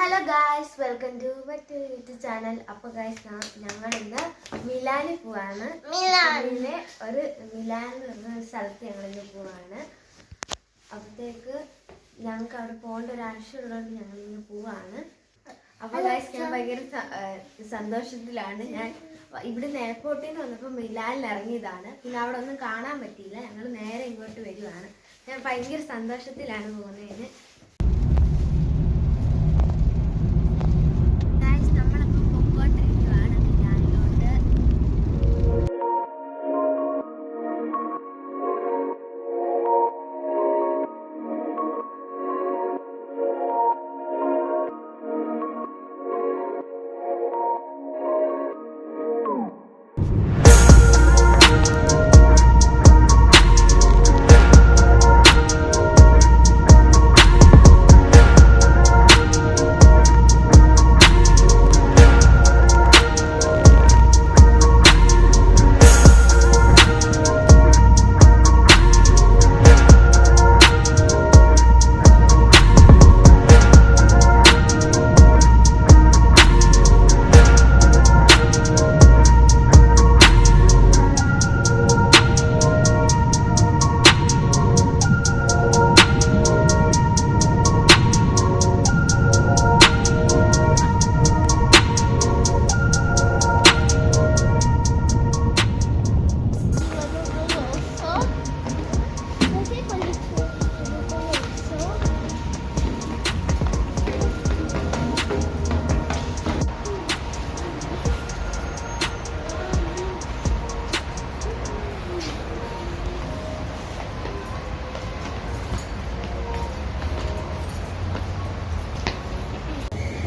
Hello guys, welcome to YouTube channel. അപ്പോൾ guys, ഞങ്ങൾ ഇന്ന് മിലാനിൽ പോവാണ്. മിലാനിലെ മിലാൻ എന്ന് പറഞ്ഞ സ്ഥലത്ത് ഞങ്ങളിന്ന് പോവാണ്. അപ്പോഴത്തേക്ക് ഞങ്ങൾക്ക് അവിടെ പോകേണ്ട ഒരു ആവശ്യമുള്ളതുകൊണ്ട് ഞങ്ങളിന്ന് പോവാണ്. അപ്പോൾ ഗായ്സ്, ഞാൻ ഭയങ്കര സന്തോഷത്തിലാണ്. ഞാൻ ഇവിടുന്ന് എയർപോർട്ടിൽ നിന്ന് വന്നപ്പോൾ മിലാനിൽ ഇറങ്ങിയതാണ്. പിന്നെ അവിടെ ഒന്നും കാണാൻ പറ്റിയില്ല. ഞങ്ങൾ നേരെ ഇങ്ങോട്ട് വരുവാണ്. ഞാൻ ഭയങ്കര സന്തോഷത്തിലാണ് പോകുന്നതിന്.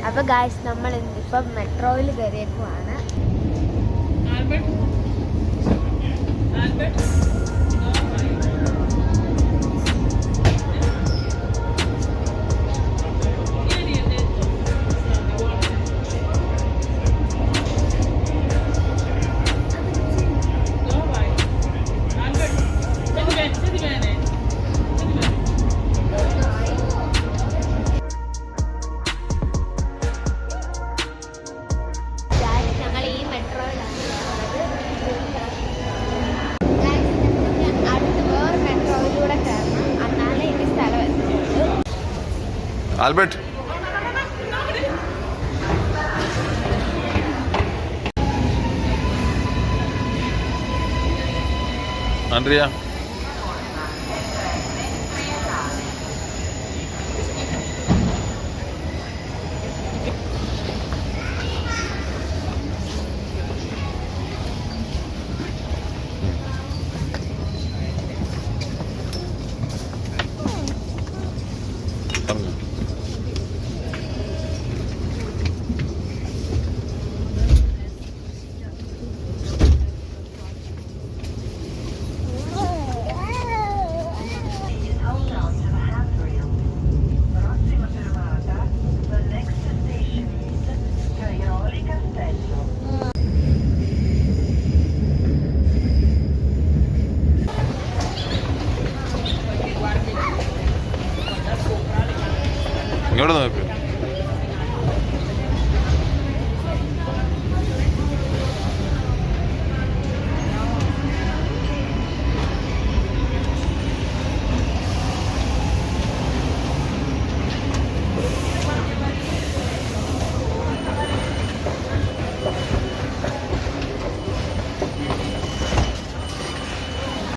അപ്പോൾ ഗായ്സ്, നമ്മൾ ഇപ്പം മെട്രോയിൽ കയറിയേക്കുവാണ്. ആൽബർട്ട്, ആൻഡ്രിയ, ഇങ്ങോട്ട് നോക്ക്.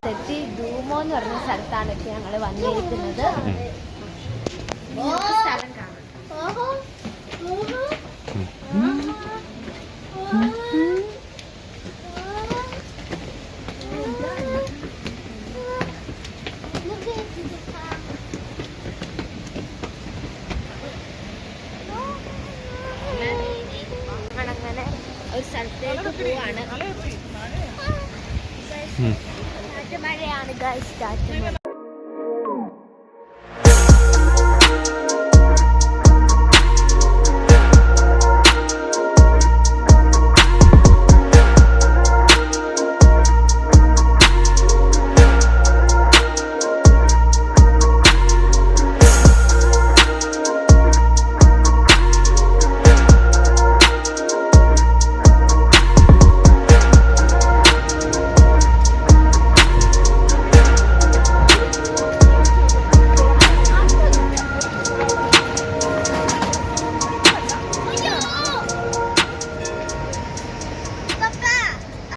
തെറ്റി ഡൂമോ എന്ന് പറഞ്ഞ സ്ഥലത്താണ് ഇപ്പോൾ ഞങ്ങൾ വന്നിരിക്കുന്നത്. സ്ഥലം കാണാം. നമ്മളങ്ങനെ ഒരു സ്ഥലത്തേക്ക് പോവാണ്. മഴയാണ് ഗൈസ്,